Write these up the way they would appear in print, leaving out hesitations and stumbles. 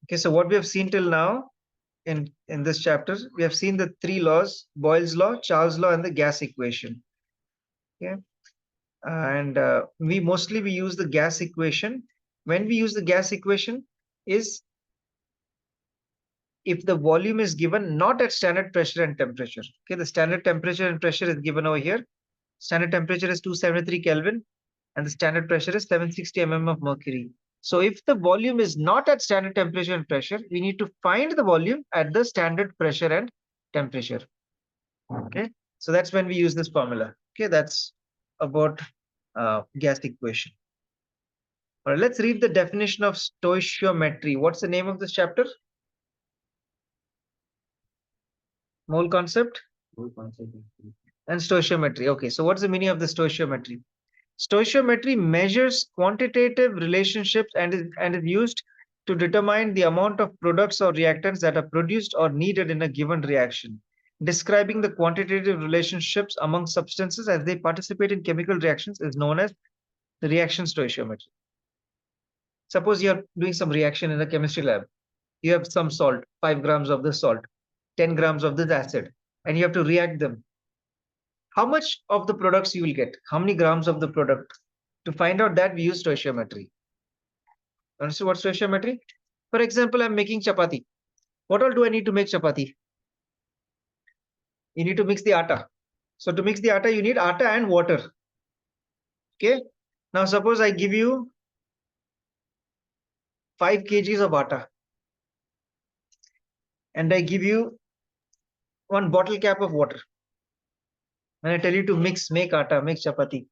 Okay, so what we have seen till now in this chapter, we have seen the three laws: Boyle's law, Charles' law, and the gas equation. Okay, and we use the gas equation. When we use the gas equation is if the volume is given not at standard pressure and temperature. Okay, the standard temperature and pressure is given over here. Standard temperature is 273 Kelvin and the standard pressure is 760 mm of mercury. So if the volume is not at standard temperature and pressure, we need to find the volume at the standard pressure and temperature. Okay, so that's when we use this formula. Okay, that's about gas equation. All right, let's read the definition of stoichiometry. What's the name of this chapter? Mole concept and stoichiometry. Okay, so what's the meaning of the stoichiometry? Stoichiometry measures quantitative relationships and is used to determine the amount of products or reactants that are produced or needed in a given reaction. Describing the quantitative relationships among substances as they participate in chemical reactions is known as the reaction stoichiometry. Suppose you are doing some reaction in a chemistry lab. You have some salt, 5 grams of this salt, 10 grams of this acid, and you have to react them. How much of the products you will get? How many grams of the product? To find out that, we use stoichiometry. Understand what stoichiometry? For example, I'm making chapati. What all do I need to make chapati? You need to mix the atta. So to mix the atta, you need atta and water. Okay. Now suppose I give you 5 kgs of atta and I give you 1 bottle cap of water. And I tell you to make atta, make chapati.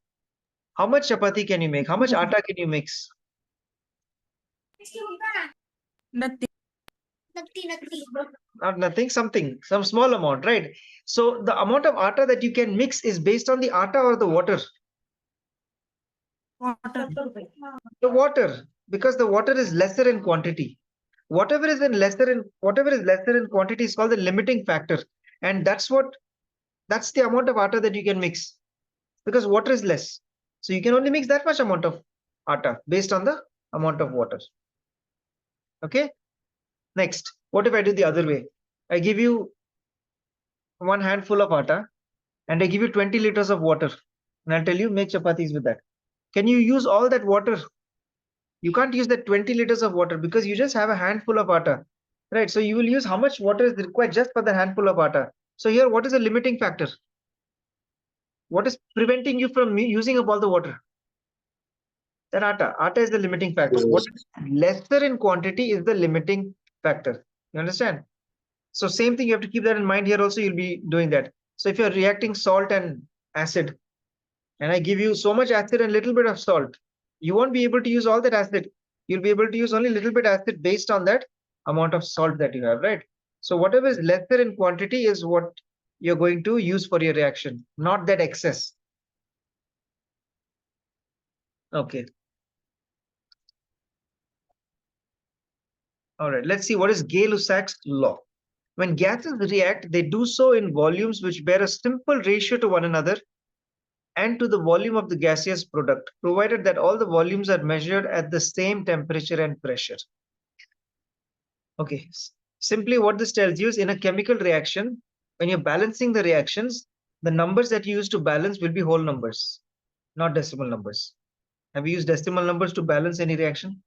How much chapati can you make? How much atta can you mix? Nothing. Not nothing, something, some small amount, right? So the amount of atta that you can mix is based on the atta or the water? Water. The water, because the water is lesser in quantity. Whatever is lesser in quantity is called the limiting factor, and that's the amount of atta that you can mix, because water is less. So you can only mix that much amount of atta based on the amount of water. Okay. Next, what if I do the other way? I give you 1 handful of atta and I give you 20 liters of water, and I'll tell you make chapatis with that. Can you use all that water? You can't use that 20 liters of water because you just have a handful of atta, right? So you will use how much water is required just for the handful of atta. So here, what is the limiting factor? What is preventing you from using up all the water? That atta. Atta is the limiting factor. What is lesser in quantity is the limiting factor. You understand? So same thing, you have to keep that in mind here also, you'll be doing that. So if you're reacting salt and acid, and I give you so much acid and little bit of salt, you won't be able to use all that acid. You'll be able to use only little bit acid based on that amount of salt that you have, right? So whatever is lesser in quantity is what you're going to use for your reaction, not that excess. Okay. All right, let's see what is Gay-Lussac's law. When gases react, they do so in volumes which bear a simple ratio to one another and to the volume of the gaseous product, provided that all the volumes are measured at the same temperature and pressure. Okay, simply what this tells you is in a chemical reaction, when you're balancing the reactions, the numbers that you use to balance will be whole numbers, not decimal numbers. Have you used decimal numbers to balance any reaction?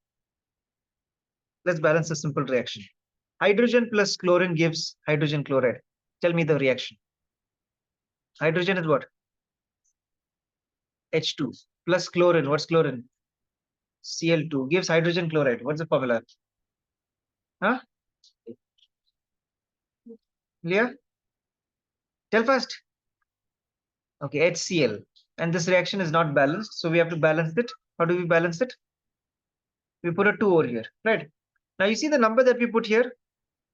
Let's balance a simple reaction. Hydrogen plus chlorine gives hydrogen chloride. Tell me the reaction. Hydrogen is what? H2 plus chlorine. What's chlorine? Cl2 gives hydrogen chloride. What's the formula? Huh? Clear? Tell fast. Okay, HCl. And this reaction is not balanced, so we have to balance it. How do we balance it? We put a 2 over here, right? Now you see the number that we put here?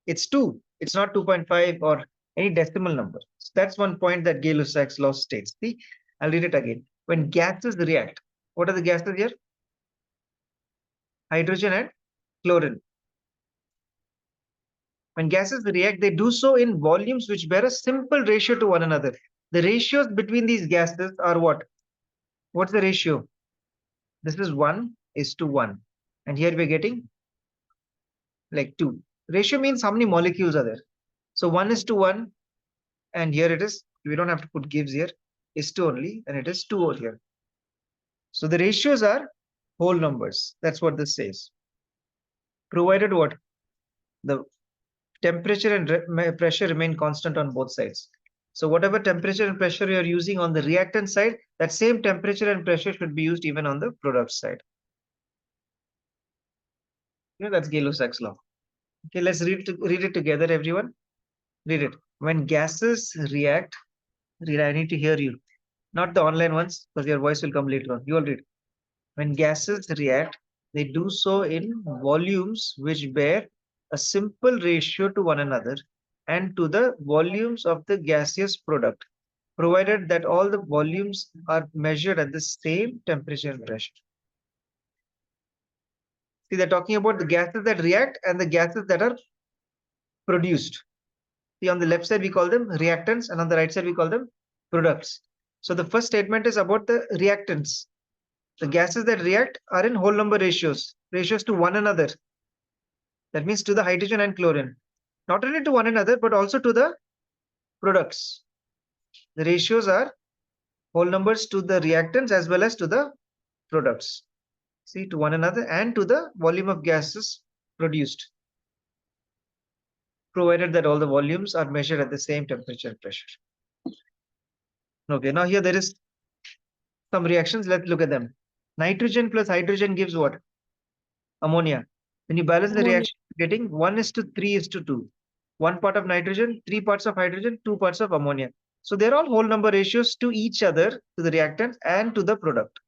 It's 2. It's not 2.5 or any decimal number. So that's one point that Gay-Lussac's law states. See, I'll read it again. When gases react, what are the gases here? Hydrogen and chlorine. When gases react, they do so in volumes which bear a simple ratio to one another. The ratios between these gases are what? What's the ratio? This is 1:1. And here we're getting like 2. Ratio means how many molecules are there. So 1:1, and here it is. We don't have to put gives here. Is 2 only, and it is 2 over here. So the ratios are whole numbers. That's what this says. Provided what? The temperature and pressure remain constant on both sides. So whatever temperature and pressure you are using on the reactant side, that same temperature and pressure should be used even on the product side. That's Gay-Lussac's law. Okay, let's read it together, everyone. Read it. When gases react, I need to hear you. Not the online ones, because your voice will come later on. You all read. When gases react, they do so in volumes which bear a simple ratio to one another and to the volumes of the gaseous product, provided that all the volumes are measured at the same temperature and pressure. See, they're talking about the gases that react and the gases that are produced. See, on the left side, we call them reactants, and on the right side, we call them products. So the first statement is about the reactants. The gases that react are in whole number ratios to one another. That means to the hydrogen and chlorine. Not only to one another, but also to the products. The ratios are whole numbers to the reactants as well as to the products. See, to one another and to the volume of gases produced, provided that all the volumes are measured at the same temperature and pressure. Okay, now here there is some reactions. Let's look at them. Nitrogen plus hydrogen gives what? Ammonia. When you balance the reaction, you're getting 1:3:2. 1 part of nitrogen, 3 parts of hydrogen, 2 parts of ammonia. So they're all whole number ratios to each other, to the reactant and to the product.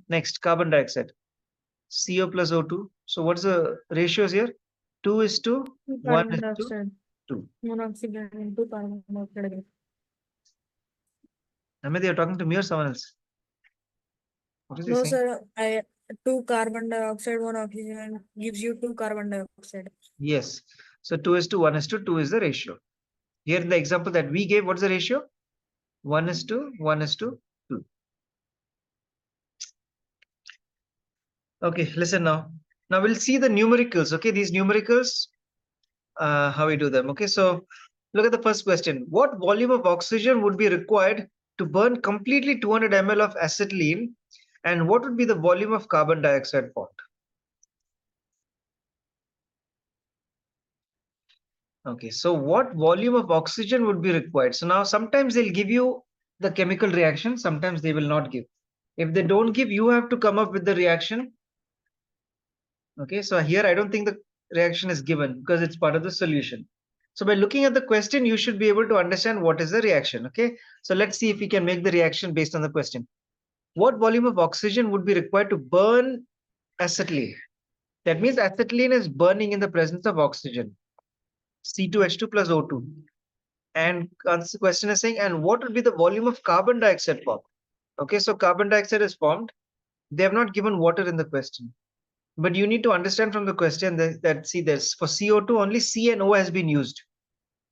Next, carbon dioxide. CO plus O2. So what's the ratios here? 2:1:2. One oxygen and 2 carbon dioxide. Amit, you're talking to me or someone else? What is he No, saying? sir. 2 carbon dioxide, 1 oxygen gives you 2 carbon dioxide. Yes. So 2:1:2 is the ratio. Here in the example that we gave, what's the ratio? 1:1:2. Okay, listen now. Now we'll see the numericals. Okay, these numericals, how we do them. Okay, so look at the first question. What volume of oxygen would be required to burn completely 200 ml of acetylene, and what would be the volume of carbon dioxide formed? Okay, so what volume of oxygen would be required? So now sometimes they'll give you the chemical reaction, sometimes they will not give. If they don't give, you have to come up with the reaction. Okay, so here I don't think the reaction is given because it's part of the solution. So by looking at the question, you should be able to understand what is the reaction. Okay, so let's see if we can make the reaction based on the question. What volume of oxygen would be required to burn acetylene? That means acetylene is burning in the presence of oxygen, C2H2 plus O2. And the question is saying, and what would be the volume of carbon dioxide formed? Okay, so carbon dioxide is formed. They have not given water in the question. But you need to understand from the question that see, there's for CO2 only C and O has been used.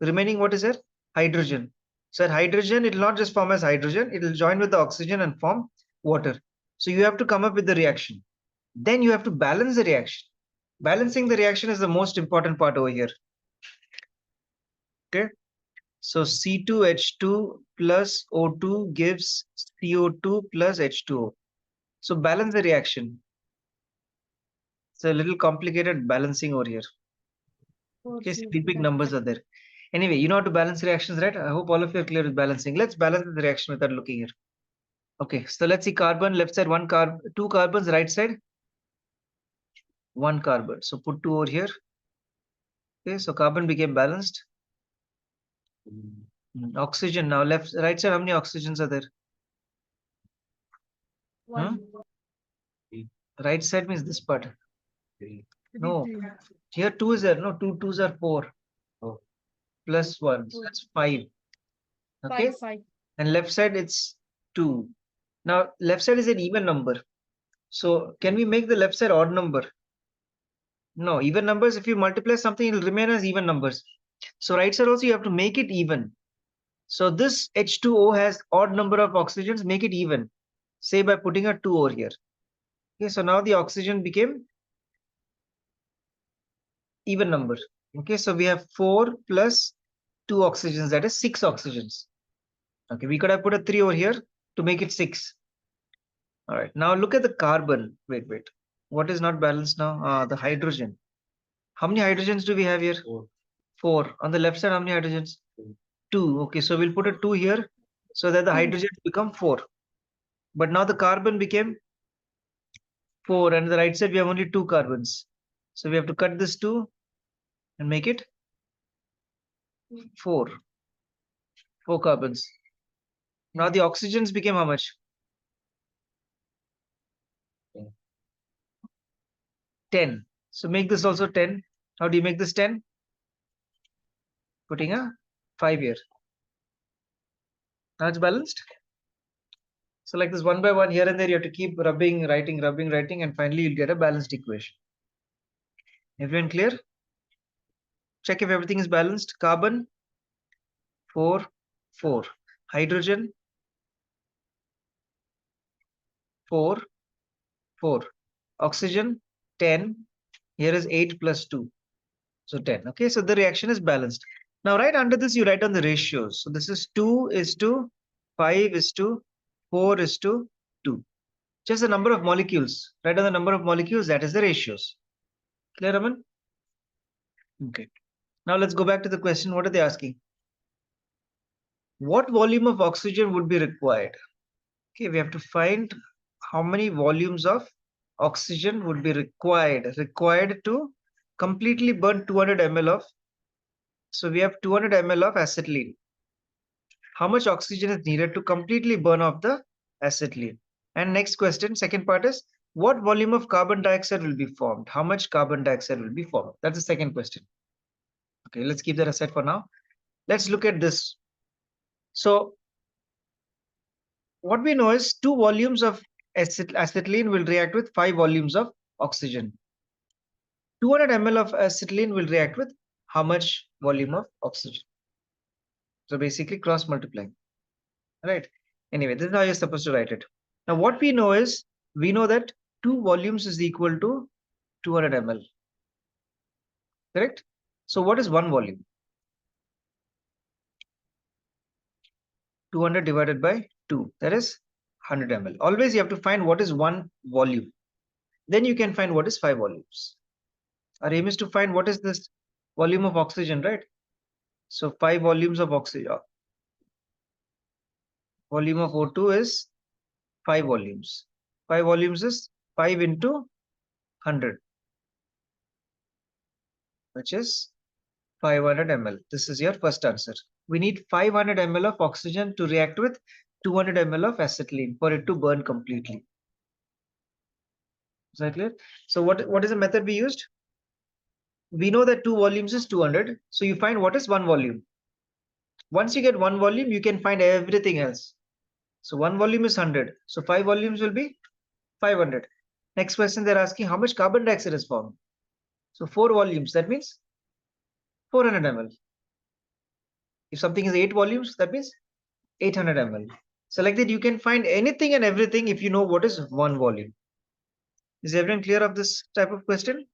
The remaining, what is it? Hydrogen. So at hydrogen, it will not just form as hydrogen, it will join with the oxygen and form water. So you have to come up with the reaction. Then you have to balance the reaction. Balancing the reaction is the most important part over here. Okay. So C2H2 plus O2 gives CO2 plus H2O. So balance the reaction. It's a little complicated balancing over here. Okay, three big numbers are there. Anyway, you know how to balance reactions, right? I hope all of you are clear with balancing. Let's balance the reaction without looking here. Okay, so let's see carbon, left side, two carbons, right side, 1 carbon. So put 2 over here. Okay, so carbon became balanced. Oxygen now, right side, how many oxygens are there? 1. Right side means this part. No, here 2 is there. No, 2 2s are 4. Plus 1, so that's 5. Okay, 5. And left side it's 2. Now left side is an even number. So can we make the left side odd number? No, even numbers, if you multiply something, it will remain as even numbers. So right side also you have to make it even. So this H2O has odd number of oxygens, make it even. Say by putting a 2 over here. Okay, so now the oxygen became even number. Okay, so we have 4 plus 2 oxygens, that is 6 oxygens. Okay, we could have put a 3 over here to make it 6. All right, now look at the carbon. Wait. What is not balanced now? The hydrogen. How many hydrogens do we have here? 4. On the left side, how many hydrogens? 2. Okay, so we'll put a 2 here so that the hydrogens become 4. But now the carbon became 4, and on the right side we have only 2 carbons. So we have to cut this 2 and make it 4. 4 carbons. Now the oxygens became how much? 10. So make this also 10. How do you make this 10? Putting a 5 here. Now it's balanced. So like this, one by one, here and there, you have to keep rubbing, writing, and finally you'll get a balanced equation. Everyone clear? Check if everything is balanced. Carbon, 4, 4. Hydrogen, 4, 4. Oxygen, 10. Here is 8 plus 2. So 10. Okay, so the reaction is balanced. Now right under this, you write down the ratios. So this is 2 is to 5 is to 4 is to 2. Just the number of molecules. Write down the number of molecules, that is the ratios. Clear, Raman? Okay. Now let's go back to the question. What are they asking? What volume of oxygen would be required? Okay, we have to find how many volumes of oxygen would be required to completely burn 200 ml of. So we have 200 ml of acetylene. How much oxygen is needed to completely burn off the acetylene? And next question, second part is, what volume of carbon dioxide will be formed? How much carbon dioxide will be formed? That's the second question. Okay, let's keep that aside for now. Let's look at this. So what we know is 2 volumes of acetylene will react with 5 volumes of oxygen. 200 ml of acetylene will react with how much volume of oxygen? So basically cross multiplying, right? Anyway, this is how you're supposed to write it. Now what we know is, we know that 2 volumes is equal to 200 ml, correct? So what is 1 volume? 200 divided by 2, that is 100 ml. Always you have to find what is 1 volume. Then you can find what is 5 volumes. Our aim is to find what is this volume of oxygen, right? So 5 volumes of oxygen. Volume of O2 is 5 volumes. 5 volumes is 5 into 100, which is 500 ml. This is your first answer. We need 500 ml of oxygen to react with 200 ml of acetylene for it to burn completely. Is that clear? So what is the method we used? We know that 2 volumes is 200. So you find what is 1 volume. Once you get 1 volume, you can find everything else. So 1 volume is 100. So 5 volumes will be 500. Next question, they're asking how much carbon dioxide is formed. So 4 volumes, that means 400 ml. If something is 8 volumes, that means 800 ml. So like that, you can find anything and everything if you know what is 1 volume. Is everyone clear of this type of question?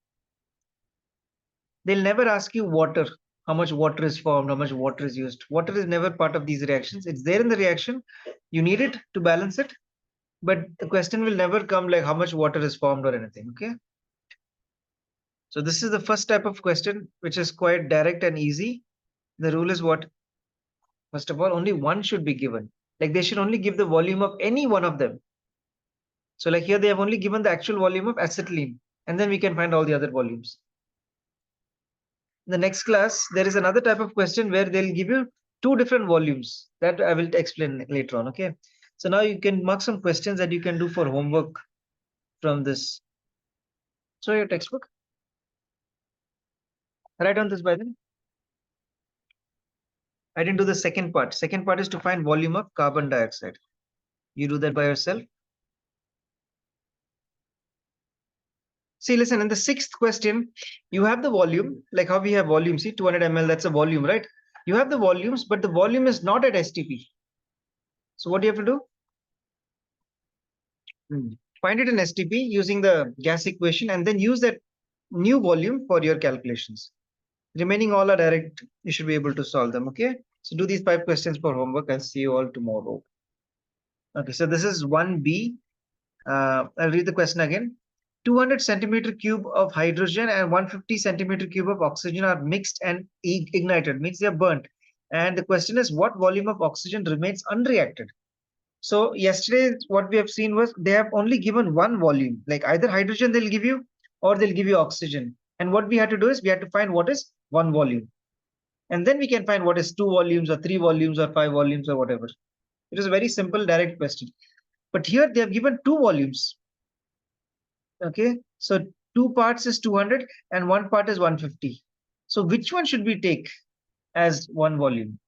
They'll never ask you water, how much water is formed, how much water is used. Water is never part of these reactions. It's there in the reaction. You need it to balance it. But the question will never come like how much water is formed or anything, okay? So this is the first type of question, which is quite direct and easy. The rule is what? First of all, only one should be given. Like they should only give the volume of any one of them. So like here, they have only given the actual volume of acetylene, and then we can find all the other volumes. In the next class, there is another type of question where they'll give you 2 different volumes. That I will explain later on, okay? So now you can mark some questions that you can do for homework from this. So your textbook. Write on this by then. I didn't do the second part. Second part is to find volume of carbon dioxide. You do that by yourself. See, listen, in the 6th question, you have the volume, like how we have volume. See, 200 ml, that's a volume, right? You have the volumes, but the volume is not at STP. So what do you have to do? Find it in STP using the gas equation and then use that new volume for your calculations. Remaining all are direct. You should be able to solve them. Okay. So do these 5 questions for homework. I'll see you all tomorrow. Okay. So this is 1B. I'll read the question again. 200 centimeter cube of hydrogen and 150 centimeter cube of oxygen are mixed and ignited, means they are burnt. And the question is, what volume of oxygen remains unreacted? So yesterday, what we have seen was they have only given one volume, like either hydrogen they'll give you or they'll give you oxygen. And what we had to do is we had to find what is one volume. And then we can find what is 2 volumes or 3 volumes or 5 volumes or whatever. It is a very simple, direct question. But here they have given 2 volumes. Okay, so 2 parts is 200 and 1 part is 150. So which one should we take as one volume?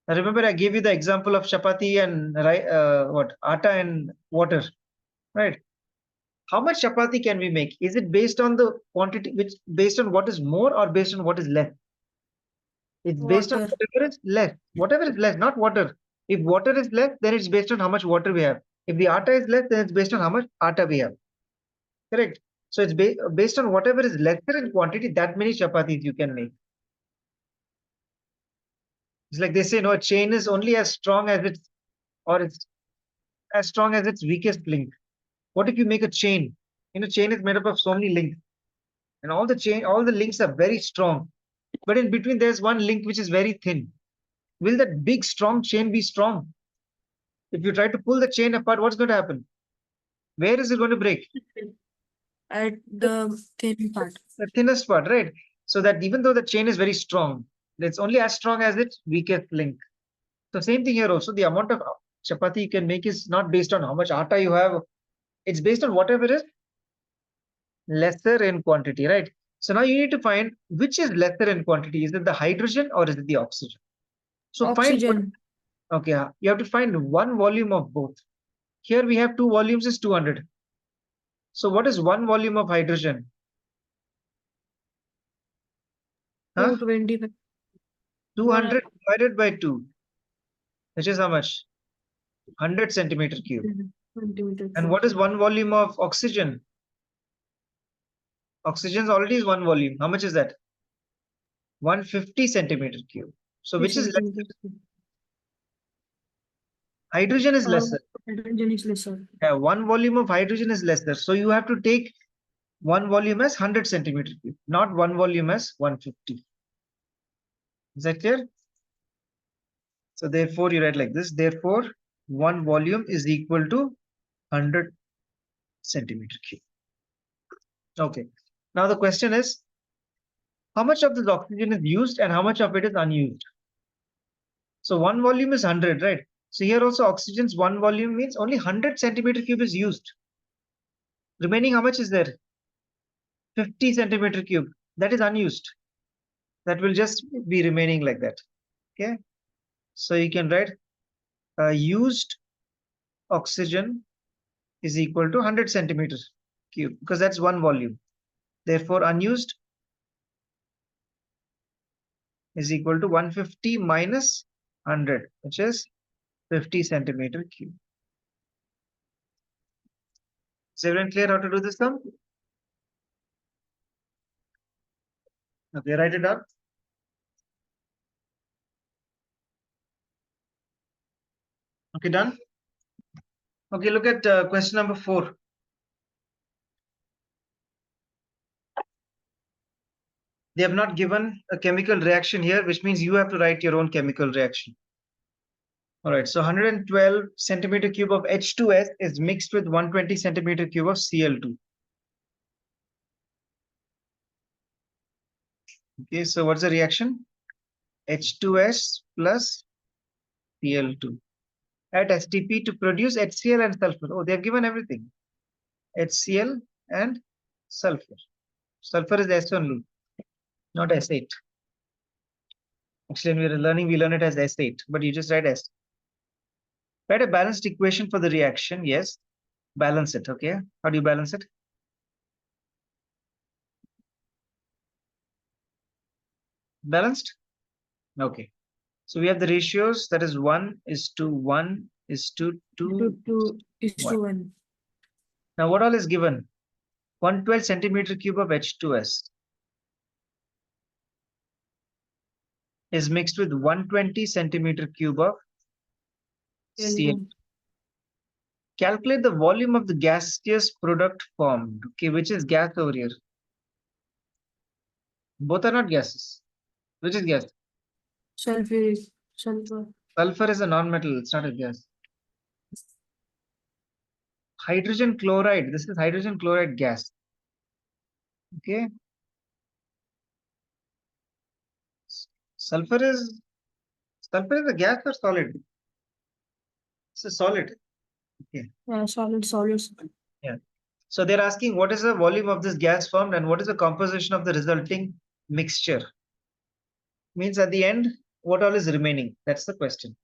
Now remember, I gave you the example of chapati and what atta and water, right? How much chapati can we make? Is it based on the quantity, which based on what is more or based on what is less? It's based on Water. whatever is less. Whatever is less, not water. If water is less, then it's based on how much water we have. If the atta is less, then it's based on how much atta we have. Correct. So it's based on whatever is lesser in quantity, that many chapatis you can make. It's like they say, no, a chain is only as strong as its, or it's as strong as its weakest link. What if you make a chain? You know, chain is made up of so many links, and all the links are very strong. But in between, there's one link which is very thin. Will that big, strong chain be strong? If you try to pull the chain apart, what's going to happen? Where is it going to break? At the thin part. The thinnest part, right? So that even though the chain is very strong, it's only as strong as its weakest link. So same thing here also. The amount of chapati you can make is not based on how much atta you have. It's based on whatever is lesser in quantity, right? So now you need to find which is lesser in quantity. Is it the hydrogen or is it the oxygen? So find what, Oxygen. okay, you have to find one volume of both. Here we have 2 volumes is 200. So what is one volume of hydrogen? Huh? 225. 200 divided by 2, which is how much? 100 centimeter cube. Centimeter. And what is one volume of oxygen? Oxygen already is one volume. How much is that? 150 centimeter cube. So which is lesser? Hydrogen is lesser. Hydrogen is lesser. Yeah, one volume of hydrogen is lesser. So you have to take one volume as 100 centimeter cube, not one volume as 150. Is that clear? So therefore you write like this. Therefore, one volume is equal to 100 centimeter cube. Okay. Now the question is, how much of this oxygen is used and how much of it is unused? So one volume is 100, right? So here also oxygen's one volume means only 100 centimeter cube is used. Remaining how much is there? 50 centimeter cube. That is unused. That will just be remaining like that. Okay. So you can write used oxygen is equal to 100 centimeter cube because that's one volume. Therefore, unused is equal to 150 minus 100, which is 50 centimeter cube. Is everyone clear how to do this sum? Okay, write it down. Okay, done. Okay, look at question number 4. They have not given a chemical reaction here, which means you have to write your own chemical reaction. All right, so 112 centimeter cube of H2S is mixed with 120 centimeter cube of Cl2. Okay, so what's the reaction? H2S plus Cl2 at STP to produce HCl and sulfur. Oh, they have given everything. HCl and sulfur. Sulfur is S only, not S8. Actually, when we are learning, we learn it as S8, but you just write S. Write a balanced equation for the reaction. Yes, balance it. Okay, how do you balance it? Balanced? Okay. So we have the ratios, that is 1 is to 1 is to 2 2 is to 1. Now what all is given? 112 centimeter cube of H2S is mixed with 120 centimeter cube of Cl. Calculate the volume of the gaseous product formed. Okay, which is gas over here? Both are not gases. Which is gas? Sulfur. Sulfur is a non-metal. It's not a gas. Hydrogen chloride. This is hydrogen chloride gas. Okay. Sulfur is a gas or solid? It's a solid. Okay. Yeah, solid. Yeah. So they're asking what is the volume of this gas formed and what is the composition of the resulting mixture? Means at the end, what all is remaining? That's the question.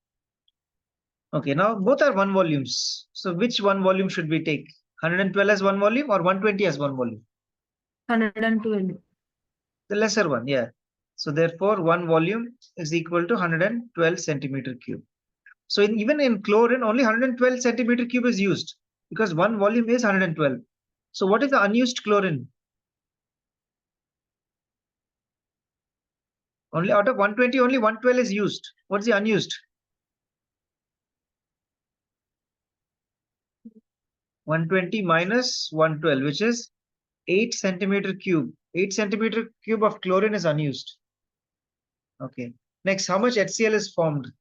Okay, now both are 1 volumes. So which 1 volume should we take? 112 as 1 volume or 120 as 1 volume? 112. The lesser one, yeah. So therefore, 1 volume is equal to 112 centimeter cube. So even in chlorine, only 112 centimeter cube is used because 1 volume is 112. So what is the unused chlorine? Only out of 120, only 112 is used. What's the unused? 120 minus 112, which is 8 centimeter cube. 8 centimeter cube of chlorine is unused. Okay. Next, how much HCl is formed?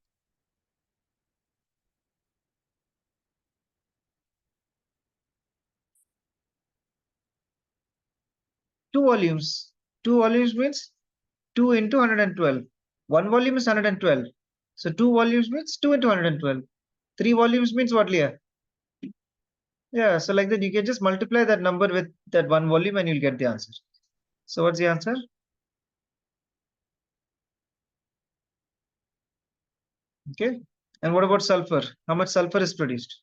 Two volumes. 2 volumes means 2 into 112. 1 volume is 112. So 2 volumes means 2 into 112. 3 volumes means what, Leah? Yeah, so like that you can just multiply that number with that 1 volume and you'll get the answer. So what's the answer? Okay. And what about sulfur? How much sulfur is produced?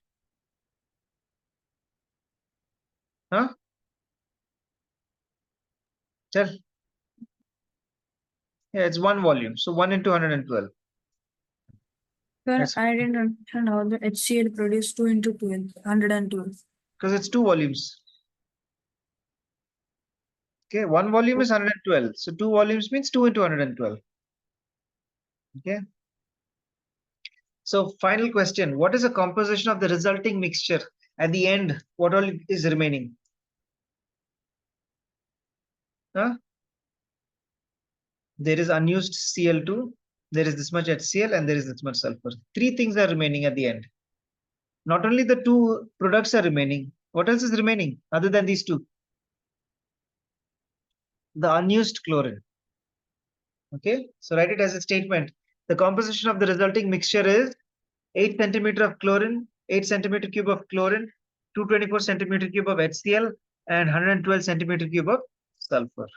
Huh? Tell. Yeah, it's 1 volume. So 1 into 112. Sir, That's I didn't understand how the HCl produced 2 into 12, 112. because it's 2 volumes. Okay, 1 volume is 112. So 2 volumes means 2 into 112. Okay. So final question, what is the composition of the resulting mixture? At the end, what all is remaining? Huh? There is unused Cl2, there is this much HCl, and there is this much sulfur. 3 things are remaining at the end. Not only the 2 products are remaining, what else is remaining other than these 2? The unused chlorine. Okay, so write it as a statement. The composition of the resulting mixture is 8 centimeter of chlorine, 8 centimeter cube of chlorine, 224 centimeter cube of HCl, and 112 centimeter cube of sulfur.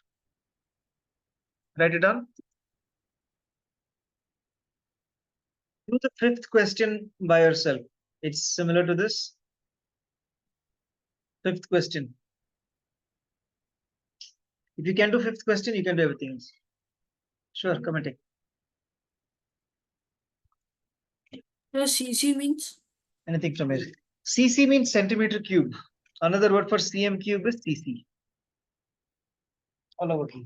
Write it down. Do the 5th question by yourself. It's similar to this. 5th question. If you can do 5th question, you can do everything else. Sure, come and take. The CC means? Anything from here. CC means centimeter cube. Another word for cm cube is CC. All over here.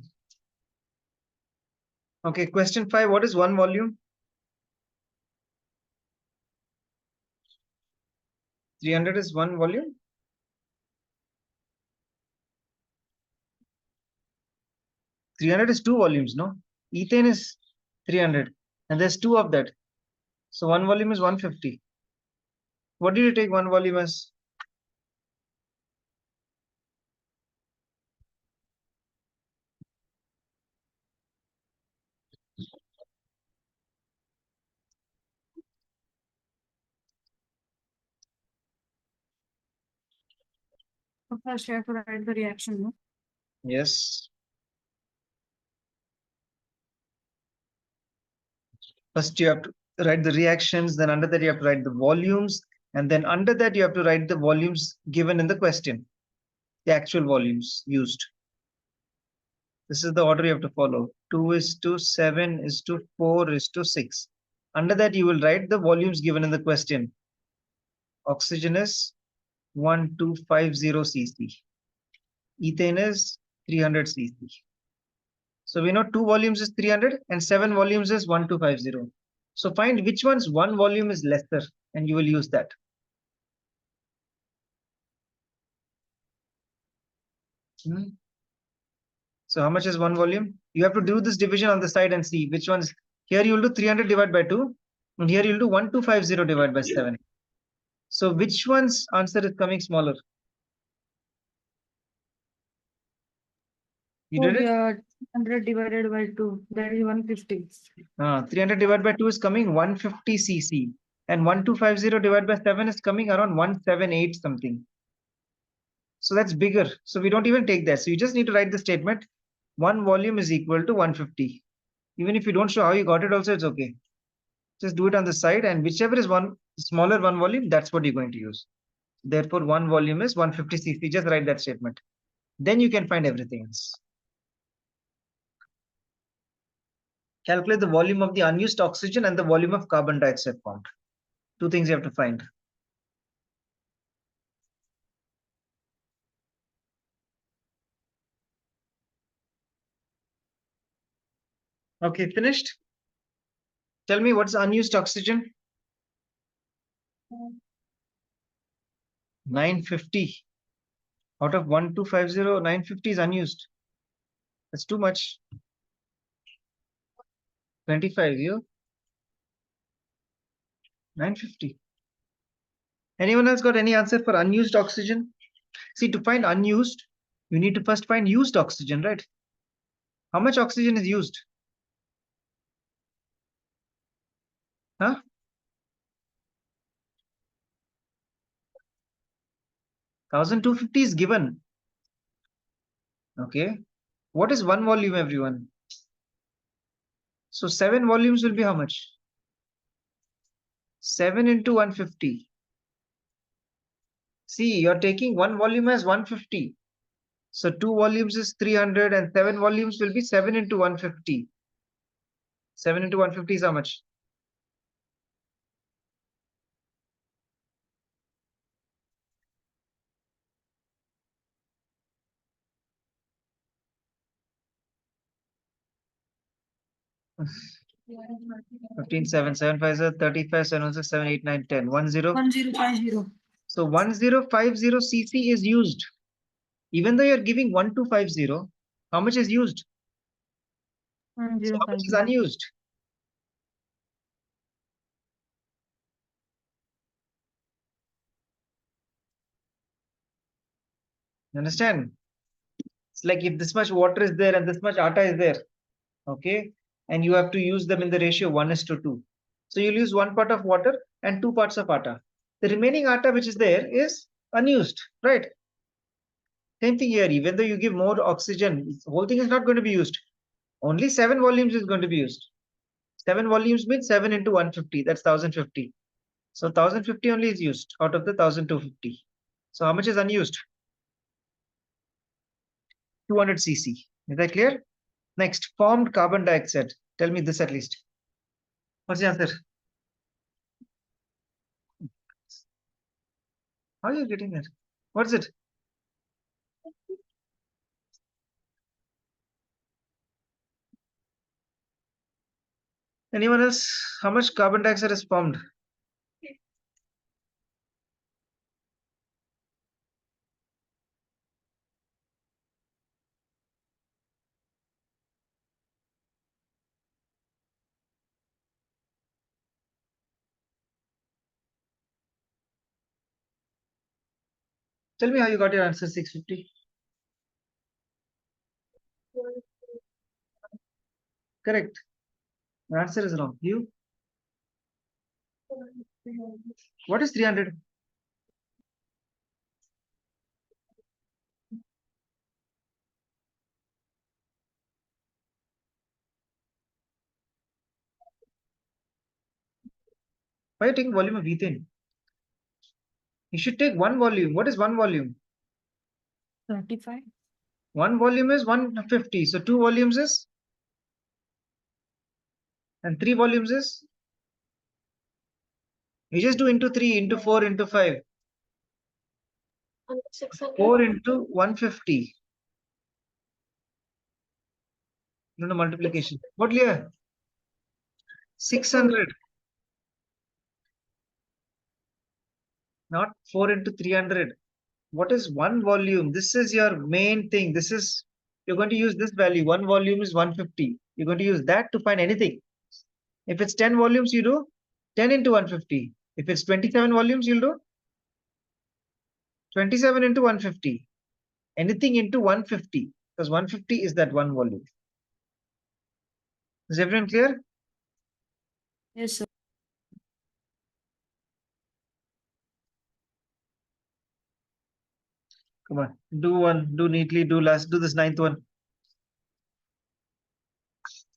Okay, question 5. What is 1 volume? 300 is 1 volume. 300 is 2 volumes, no? Ethane is 300 and there's 2 of that. So 1 volume is 150. What do you take 1 volume as? First, you have to write the reaction, no? Yes. First you have to write the reactions, then under that you have to write the volumes, and then under that you have to write the volumes given in the question, the actual volumes used. This is the order you have to follow. 2 is to 7 is to 4 is to 6. Under that you will write the volumes given in the question. Oxygen is 1250 cc. Ethane is 300 cc. So we know 2 volumes is 300 and 7 volumes is 1250. So find which one's 1 volume is lesser and you will use that. So how much is 1 volume? You have to do this division on the side and see which one's. Here you'll do 300 divided by 2 and here you'll do 1250 divided by 7. So which one's answer is coming smaller? You did it? Yeah, 100 divided by 2, that is 150. 300 divided by 2 is coming 150 cc and 1250 divided by 7 is coming around 178 something. So that's bigger. So we don't even take that. So you just need to write the statement 1 volume is equal to 150. Even if you don't show how you got it also, it's okay. Just do it on the side and whichever is one smaller 1 volume, that's what you're going to use. Therefore, 1 volume is 150 cc. Just write that statement. Then you can find everything else. Calculate the volume of the unused oxygen and the volume of carbon dioxide formed. Two things you have to find. Okay, finished? Tell me what's unused oxygen? 950. Out of 1250, 950 is unused. That's too much. 25, you? 950. Anyone else got any answer for unused oxygen? See, to find unused, you need to first find used oxygen, right? How much oxygen is used? Huh? 1250 is given. Okay. What is 1 volume, everyone? So 7 volumes will be how much? 7 into 150. See, you're taking 1 volume as 150. So 2 volumes is 300 and 7 volumes will be 7 into 150. 7 into 150 is how much? Fifteen, 7, 7, 5, 35, 7, 6, 7, 8, 9, 10. 1, 0. 1050. So 1050 cc is used. Even though you're giving 1250, how much is used? So how much is 1050. unused? You understand? It's like if this much water is there and this much atta is there, okay, and you have to use them in the ratio 1:2. So you'll use 1 part of water and 2 parts of atta. The remaining atta which is there is unused, right? Same thing here. Even though you give more oxygen, the whole thing is not going to be used. Only 7 volumes is going to be used. 7 volumes means 7 into 150. That's 1050. So 1050 only is used out of the 1250. So how much is unused? 200 cc. Is that clear? Next, formed carbon dioxide. Tell me this at least. What's the answer? How are you getting there? What is it? Anyone else? How much carbon dioxide is formed? Tell me how you got your answer 650. Correct. The answer is wrong. You? What is 300? Why are you taking volume of ethane? You should take 1 volume. What is 1 volume? 35. 1 volume is 150. So 2 volumes is? And 3 volumes is? You just do into 3, into 4, into 5. 4 into 150. No, multiplication. What here? 600. Not 4 into 300. What is one volume? This is your main thing. This is, you're going to use this value. One volume is 150. You're going to use that to find anything. If it's 10 volumes, you do 10 into 150. If it's 27 volumes, you'll do 27 into 150. Anything into 150, because 150 is that one volume. Is everyone clear? Yes, sir. Come on, do one, do neatly, do last, do this ninth one.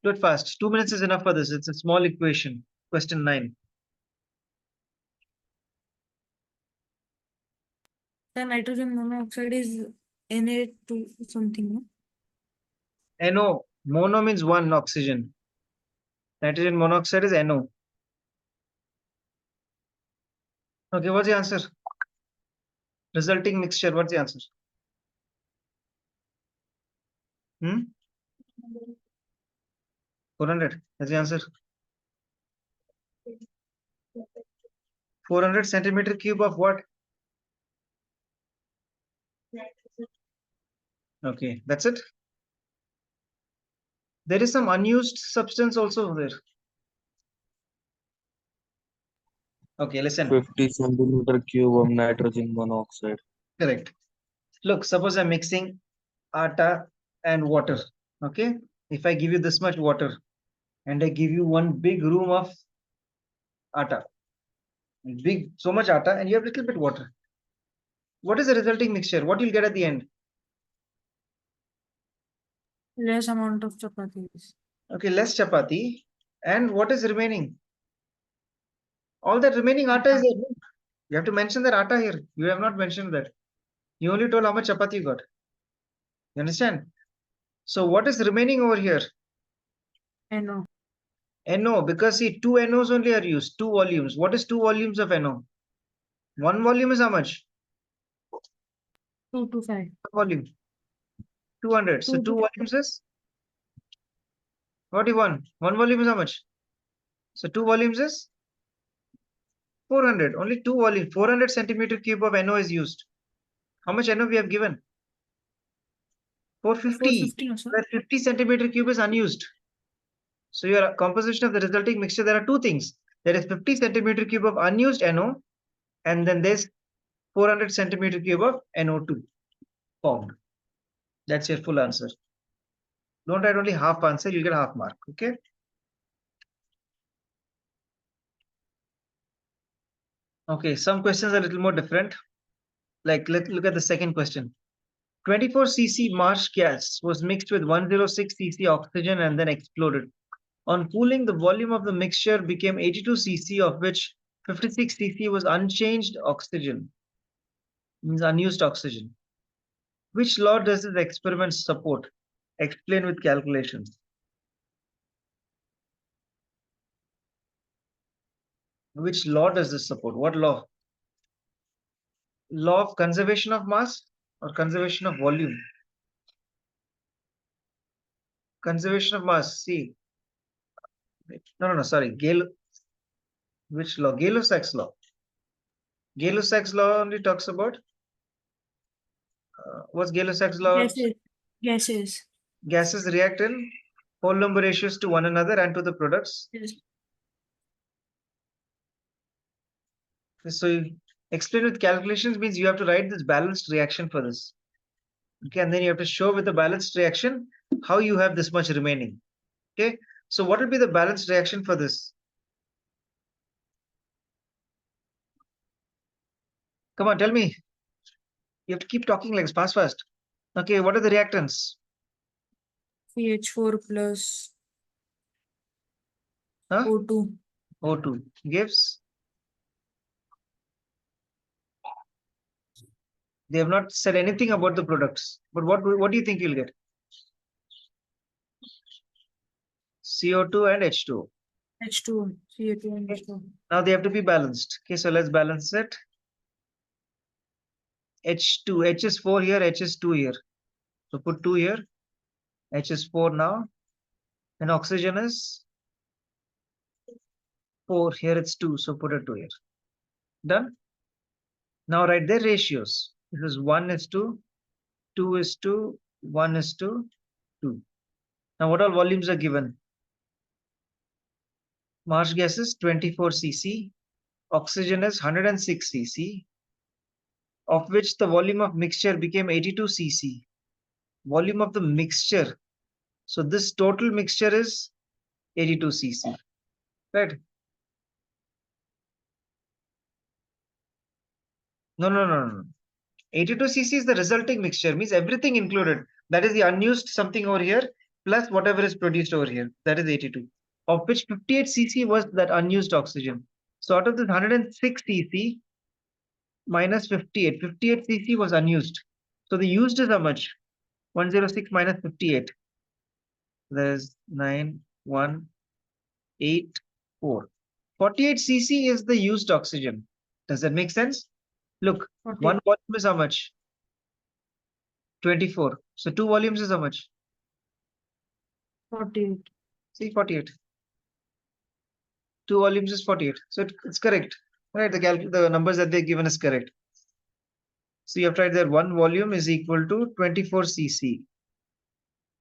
Do it fast. 2 minutes is enough for this. It's a small equation. Question 9. The nitrogen monoxide is Na2 something, no? NO. Mono means one oxygen. Nitrogen monoxide is NO. Okay, what's the answer? Resulting mixture, what's the answer? 400. That's the answer. 400 centimeter cube of what? Okay, that's it. There is some unused substance also there. Okay, listen. 50 centimeter cube of nitrogen monoxide. Correct. Look, suppose I'm mixing atta and water. Okay. If I give you this much water and I give you one big room of atta, big, so much atta, and you have little bit water. What is the resulting mixture? What you'll get at the end? Less amount of chapatis. Okay, less chapati. And what is remaining? All that remaining atta is there. You have to mention that atta here. You have not mentioned that. You only told how much chapati you got. You understand? So what is remaining over here? NO. NO, because see, two NOs only are used, two volumes. What is two volumes of NO? One volume is how much? 2 to 5. Volume. 200. So 2 two to volumes is 41. One volume is how much? So two volumes is 400. Only two volumes. 400 centimeter cube of NO is used. How much NO we have given? 450. 450 also. Where 50 centimeter cube is unused. So your composition of the resulting mixture, there are two things. There is 50 centimeter cube of unused NO, and then there's 400 centimeter cube of NO2 formed. That's your full answer. Don't write only half answer, you'll get half mark. Okay. Okay, some questions are a little more different. Like, let's look at the second question. 24 cc marsh gas was mixed with 106 cc oxygen and then exploded. On cooling, the volume of the mixture became 82 cc, of which 56 cc was unchanged oxygen, means unused oxygen. Which law does this experiment support? Explain with calculations. Which law does this support? What law? Law of conservation of mass or conservation of volume? Conservation of mass. See. No, sorry. Which law? Gay-Lussac's law. Gay-Lussac's law only talks about what's Gay-Lussac's law? Gases. Gases. Gases react in whole number ratios to one another and to the products. Yes. So you explain with calculations means you have to write this balanced reaction for this. Okay, and then you have to show with the balanced reaction how you have this much remaining. Okay, so what will be the balanced reaction for this? Come on, tell me. You have to keep talking like fast. Okay, what are the reactants? CH4 plus Huh? O2. O2 gives. They have not said anything about the products, but what do you think you'll get? CO2 and H2O. H2O. CO2 and H2O. Now they have to be balanced. Okay, so let's balance it. H2, H is 4 here, H is 2 here. So put 2 here. H is 4 now. And oxygen is 4. Here it's 2. So put a 2 here. Done. Now write their ratios. This is 1 is to 2 is to 1 is to 2. Now what all volumes are given? Marsh gas is 24 cc. Oxygen is 106 cc, of which the volume of mixture became 82 cc. Volume of the mixture. So this total mixture is 82 cc. Right? No. 82 cc is the resulting mixture, means everything included. That is the unused something over here, plus whatever is produced over here. That is 82. Of which 58 cc was that unused oxygen. So out of this 106 cc minus 58, 58 cc was unused. So the used is how much? 106 minus 58. There's 9184. 48 cc is the used oxygen. Does that make sense? Look, 48. one volume is how much? 24. So 2 volumes is how much? 48. See, 48. 2 volumes is 48. So it's correct. Right, the numbers that they're given is correct. So you have tried there 1 volume is equal to 24 cc.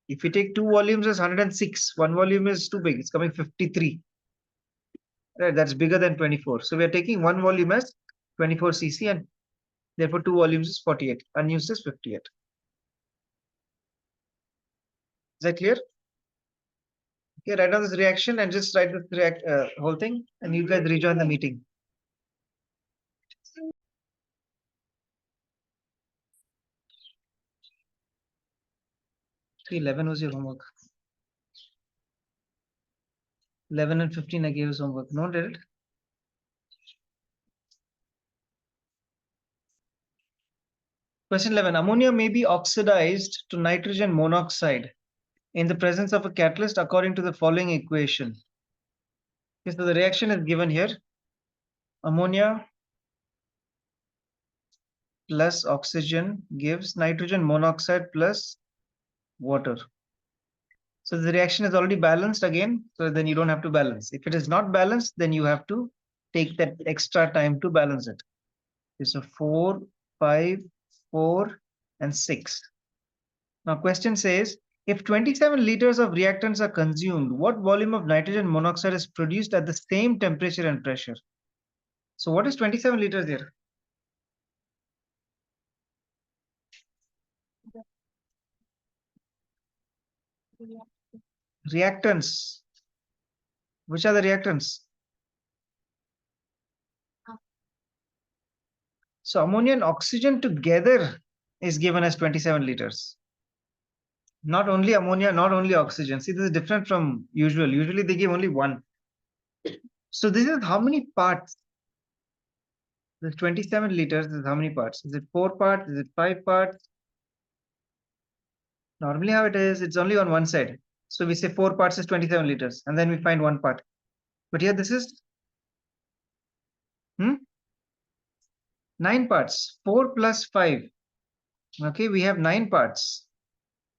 If you take 2 volumes as 106, 1 volume is too big. It's coming 53. Right, that's bigger than 24. So we are taking 1 volume as 24 cc and therefore 2 volumes is 48. Unused is 58. Is that clear? Okay, write down this reaction and just write this whole thing and you guys rejoin the meeting. See, 11 was your homework. 11 and 15 I gave you homework. No one did it? Question 11. Ammonia may be oxidized to nitrogen monoxide in the presence of a catalyst according to the following equation. Okay, so the reaction is given here. Ammonia plus oxygen gives nitrogen monoxide plus water. So the reaction is already balanced again. So then you don't have to balance. If it is not balanced, then you have to take that extra time to balance it. Okay, so 4, 5, 4, and 6. Now question says, if 27 liters of reactants are consumed, what volume of nitrogen monoxide is produced at the same temperature and pressure? So what is 27 liters here? Reactants. Which are the reactants? So ammonia and oxygen together is given as 27 liters. Not only ammonia, not only oxygen. See, this is different from usual. Usually they give only one. So this is how many parts? The 27 liters is how many parts? Is it 4 parts? Is it 5 parts? Normally how it is, it's only on one side. So we say 4 parts is 27 liters and then we find 1 part. But here this is 9 parts. 4 plus 5. Okay, we have 9 parts.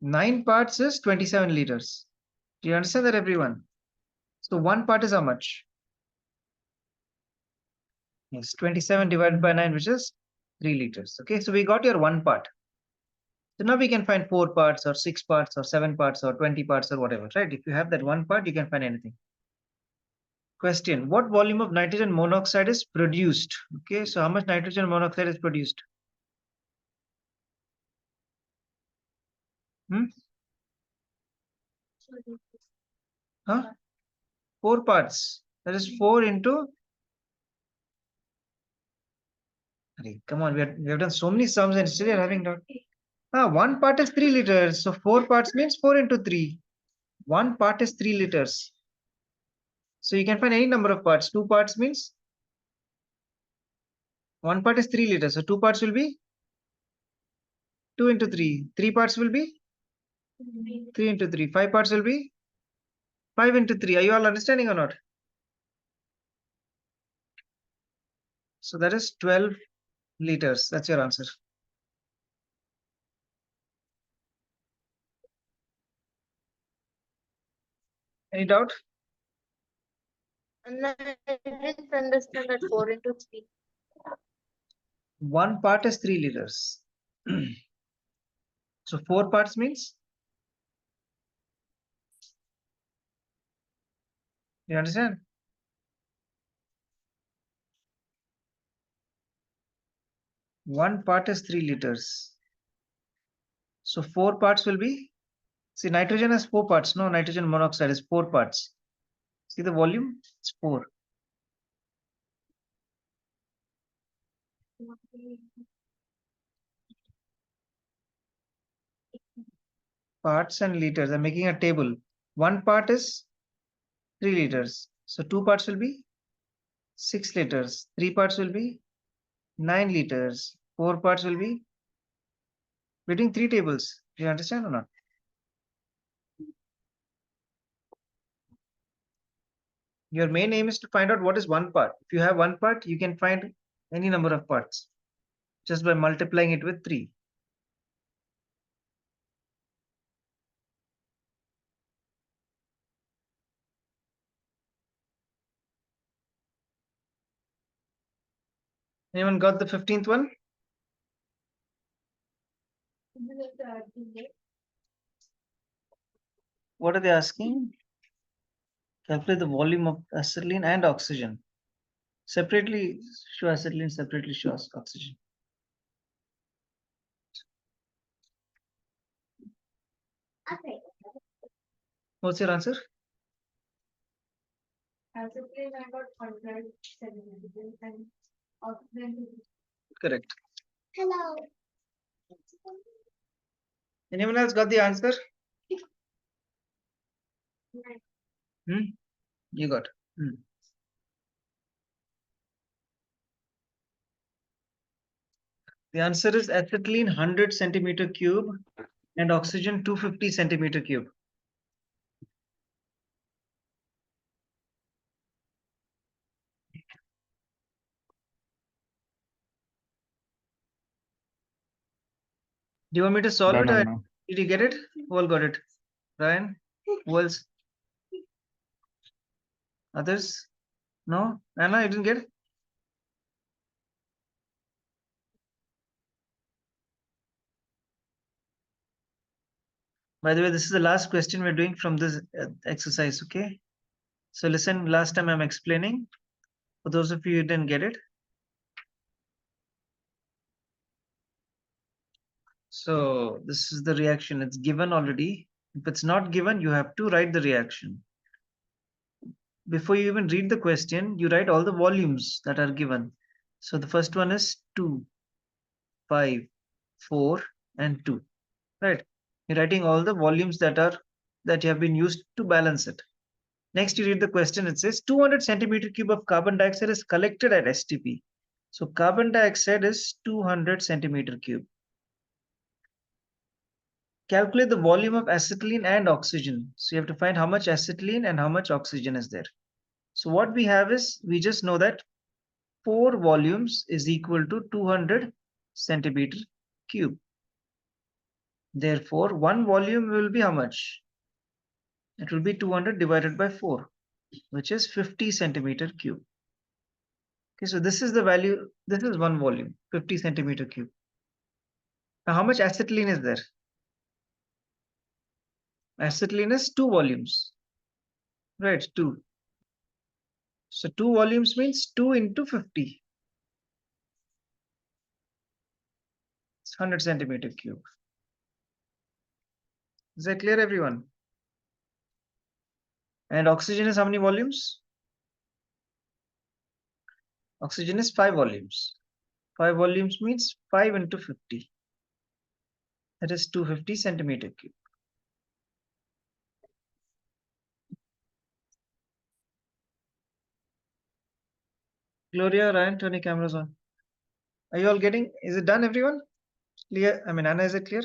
9 parts is 27 liters. Do you understand that, everyone? So 1 part is how much? Yes, 27 divided by 9, which is 3 liters. Okay, so we got your 1 part. So now we can find 4 parts or 6 parts or 7 parts or 20 parts or whatever, right? If you have that 1 part, you can find anything. Question, what volume of nitrogen monoxide is produced? Okay, so how much nitrogen monoxide is produced? Huh? 4 parts. That is 4 into. Come on, we have done so many sums and still you're having doubt. 1 part is 3 liters. So 4 parts means 4 into 3. 1 part is 3 liters. So you can find any number of parts. 2 parts means 1 part is 3 liters. So 2 parts will be 2 into 3. 3 parts will be 3 into 3. 5 parts will be 5 into 3. Are you all understanding or not? So that is 12 liters. That's your answer. Any doubt? And I didn't understand that 4 into 3. 1 part is 3 liters. So 4 parts means? You understand? One part is 3 liters. So 4 parts will be, see, nitrogen has 4 parts. No, nitrogen monoxide is 4 parts. See the volume? It's 4. Parts and liters. I'm making a table. 1 part is 3 liters. So 2 parts will be 6 liters. 3 parts will be 9 liters. 4 parts will be, we're doing 3 tables. Do you understand or not? Your main aim is to find out what is 1 part. If you have 1 part, you can find any number of parts just by multiplying it with 3. Anyone got the 15th one? What are they asking? Calculate the volume of acetylene and oxygen. Separately show acetylene, separately show oxygen. What's your answer? Acetylene I got 100 centimeters and oxygen. Correct. Hello. Anyone else got the answer? You got. The answer is acetylene 100 centimeter cube and oxygen 250 centimeter cube. Do you want me to solve Done, it? Or Anna. did you get it? Who all got it? Ryan? Who else? Others? No? Anna, you didn't get it? By the way, this is the last question we're doing from this exercise, okay? So listen, last time I'm explaining. For those of you who didn't get it. So this is the reaction. It's given already. If it's not given, you have to write the reaction. Before you even read the question, you write all the volumes that are given. So the first one is 2, 5, 4, and 2. Right? You're writing all the volumes that have been used to balance it. Next, you read the question. It says 200 centimeter cube of carbon dioxide is collected at STP. So carbon dioxide is 200 centimeter cube. Calculate the volume of acetylene and oxygen. So you have to find how much acetylene and how much oxygen is there. So what we have is, we just know that 4 volumes is equal to 200 centimeter cube. Therefore, 1 volume will be how much? It will be 200 divided by 4, which is 50 centimeter cube. Okay, so this is the value. This is 1 volume, 50 centimeter cube. Now, how much acetylene is there? Acetylene is 2 volumes, right? 2. So 2 volumes means 2 into 50. It's 100 centimeter cube. Is that clear, everyone? And oxygen is how many volumes? Oxygen is 5 volumes. 5 volumes means 5 into 50. That is 250 centimeter cube. Gloria, Ryan, turn your cameras on. Are you all getting? Is it done, everyone? Clear? I mean, Anna, is it clear?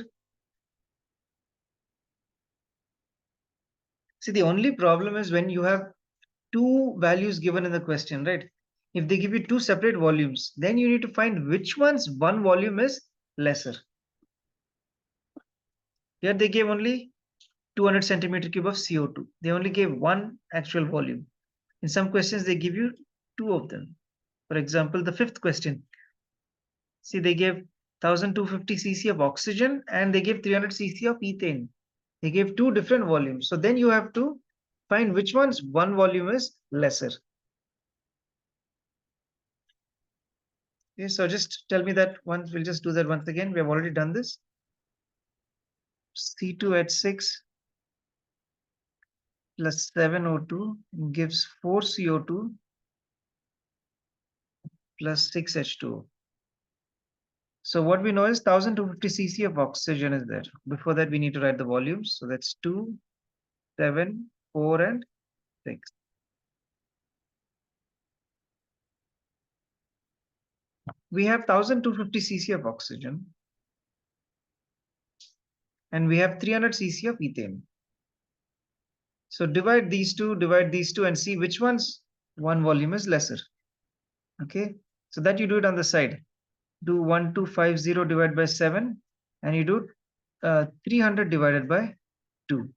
See, the only problem is when you have 2 values given in the question, right? If they give you 2 separate volumes, then you need to find which one's 1 volume is lesser. Here they gave only 200 centimeter cube of CO2. They only gave one actual volume. In some questions, they give you two of them. For example, the fifth question. See, they gave 1250 cc of oxygen and they gave 300 cc of ethane. They gave two different volumes. So then you have to find which one's one volume is lesser. Okay, so just tell me that once. We'll just do that once again. We have already done this. C2H6 plus 7O2 gives 4 CO2 plus 6 H2O. So what we know is 1250 cc of oxygen is there. Before that, we need to write the volumes. So that's 2, 7, 4, and 6. We have 1250 cc of oxygen and we have 300 cc of ethane. So divide these two, and see which one's one volume is lesser. Okay, so that you do it on the side. Do 1250 divided by 7 and you do 300 divided by 2.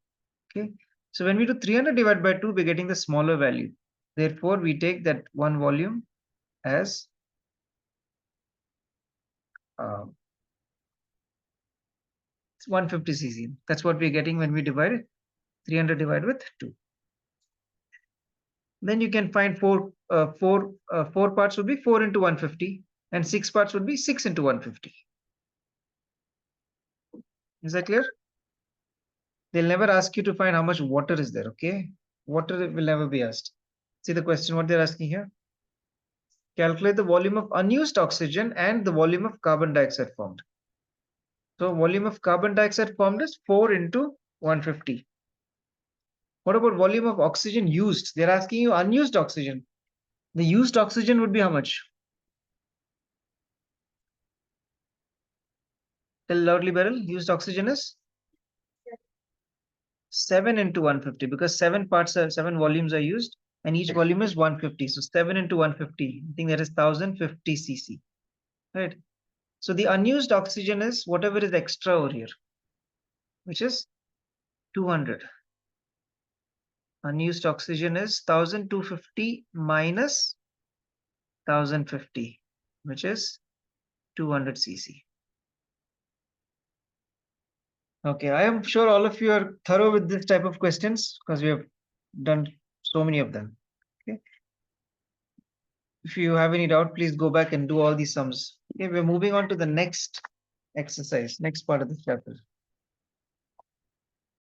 Okay, so when we do 300 divided by 2, we're getting the smaller value. Therefore, we take that one volume as 150 cc. That's what we're getting when we divide 300 divided with 2. Then you can find four parts would be 4 into 150 and 6 parts would be 6 into 150. Is that clear? They'll never ask you to find how much water is there, okay? Water will never be asked. See the question, what they're asking here? Calculate the volume of unused oxygen and the volume of carbon dioxide formed. So volume of carbon dioxide formed is 4 into 150. What about volume of oxygen used? They're asking you unused oxygen. The used oxygen would be how much? Tell loudly, Beryl. Used oxygen is 7 into 150 because 7 volumes are used and each volume is 150. So 7 into 150, I think that is 1050 cc. Right. So the unused oxygen is whatever is extra over here, which is 200. Unused oxygen is 1250 minus 1050, which is 200 cc. Okay, I am sure all of you are thorough with this type of questions because we have done so many of them. Okay. If you have any doubt, please go back and do all these sums. Okay, we're moving on to the next exercise, next part of this chapter.